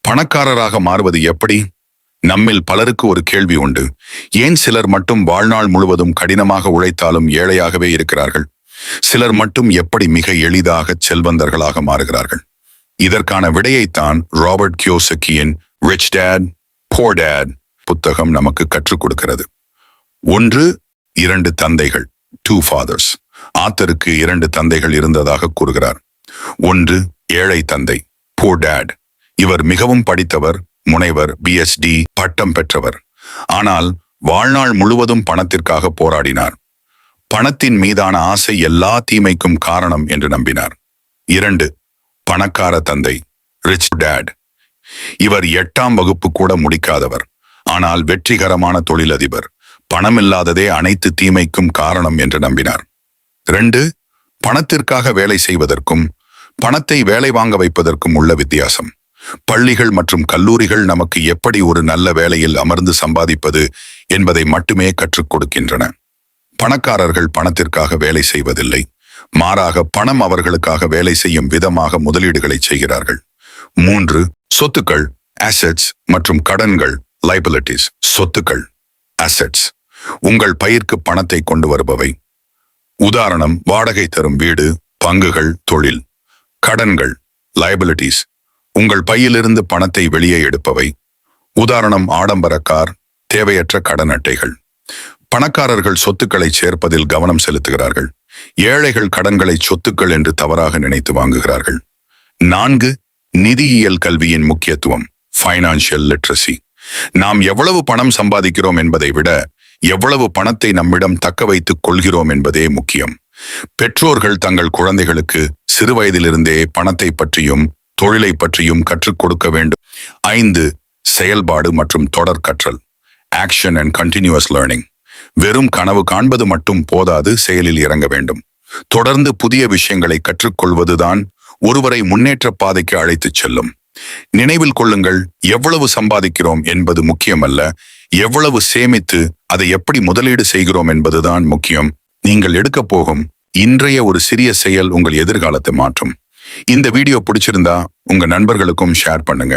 பணக்காரராக மாறுவது எப்படி? நம்மில் பலருக்கு ஒரு கேள்வி உண்டு. ஏன் சிலர் மட்டும் வாழ்நாள் முழுவதும் கடினமாக உழைத்தாலும் ஏழையாகவே இருக்கிறார்கள்? சிலர் மட்டும் எப்படி மிக எளிதாக செல்வந்தர்களாக மாறுகிறார்கள்? இதற்கான விடையைத்தான் ராபர்ட் கியோசக்கியின் ரிச் டேட் புவர் டேட் புத்தகம் நமக்கு கற்றுக் கொடுக்கிறது. 1, 2 தந்தைகள், 2 fathers. ஆத்தருக்கு 2 தந்தைகள் இருந்ததாக கூறுகிறார். 1 ஏழை தந்தை, புவர் டேட். இவர் மிகவும் படித்தவர், முனைவர், PhD பட்டம் பெற்றவர். ஆனால் வாழ்நாள் முழுவதும் பணத்திற்காக போராடினார். பணத்தின் மீதான ஆசை எல்லா தீமைக்கும் காரணம் என்று நம்பினார். 2 பணக்கார தந்தை, ரிச் டேட். இவர் 8ஆம் வகுப்பு கூட முடிக்காதவர். ஆனால் வெற்றிகரமான தொழிலதிபர். பணமில்லாததே அனைத்து தீமைக்கும் காரணம் என்று நம்பினார். 2 பணத்திற்காக வேலை செய்வதற்கும் பணத்தை வேலை வாங்க வைப்பதற்கும் உள்ள வித்தியாசம். பள்ளிகள் மற்றும் கல்லூரிகள் நமக்கு எப்படி ஒரு நல்ல வேலையில் அமர்ந்து சம்பாதிப்பது என்பதை மட்டுமே கற்றுக் கொடுக்கின்றன. பணக்காரர்கள் பணத்திற்காக வேலை செய்வதில்லை. மாறாக பணம் அவர்களுக்காக வேலை செய்யும் விதமாக முதலீடுகளை செய்கிறார்கள். 3 சொத்துக்கள், அசெட்ஸ் மற்றும் கடன்கள், லைபிலிட்டிஸ். சொத்துக்கள், அசெட்ஸ் உங்கள் பயிர்க்கு பணத்தை கொண்டு வருபவை. உதாரணம், வாடகை தரும் வீடு, பங்குகள், தொழில். கடன்கள், லைபிலிட்டிஸ் உங்கள் பையிலிருந்து பணத்தை வெளியே எடுப்பவை. உதாரணம், ஆடம்பர கார், தேவையற்ற கடன் அட்டைகள். பணக்காரர்கள் சொத்துக்களை சேர்ப்பதில் கவனம் செலுத்துகிறார்கள். ஏழைகள் கடன்களை சொத்துக்கள் என்று தவறாக நினைத்து வாங்குகிறார்கள். 4 நிதியியல் கல்வியின் முக்கியத்துவம், ஃபைனான்சியல் லிட்ரசி. நாம் எவ்வளவு பணம் சம்பாதிக்கிறோம் என்பதை விட எவ்வளவு பணத்தை நம்மிடம் தக்க வைத்துக் கொள்கிறோம் என்பதே முக்கியம். பெற்றோர்கள் தங்கள் குழந்தைகளுக்கு சிறு வயதிலிருந்தே பணத்தை பற்றியும் தொழிலை பற்றியும் கற்றுக் கொடுக்க வேண்டும். 5 செயல்பாடு மற்றும் தொடர் கற்றல், ஆக்ஷன் அண்ட் கண்டினியூஸ் லேர்னிங். வெறும் கனவு காண்பது மட்டும் போதாது, செயலில் இறங்க வேண்டும். தொடர்ந்து புதிய விஷயங்களை கற்றுக்கொள்வதுதான் ஒருவரை முன்னேற்ற பாதைக்கு அழைத்துச் செல்லும். நினைவில் கொள்ளுங்கள், எவ்வளவு சம்பாதிக்கிறோம் என்பது முக்கியமல்ல, எவ்வளவு சேமித்து அதை எப்படி முதலீடு செய்கிறோம் என்பதுதான் முக்கியம். நீங்கள் எடுக்கப் போகும் இன்றைய ஒரு சிறிய செயல் உங்கள் எதிர்காலத்தை மாற்றும். இந்த வீடியோ பிடிச்சிருந்தா உங்க நண்பர்களுக்கும் ஷேர் பண்ணுங்க.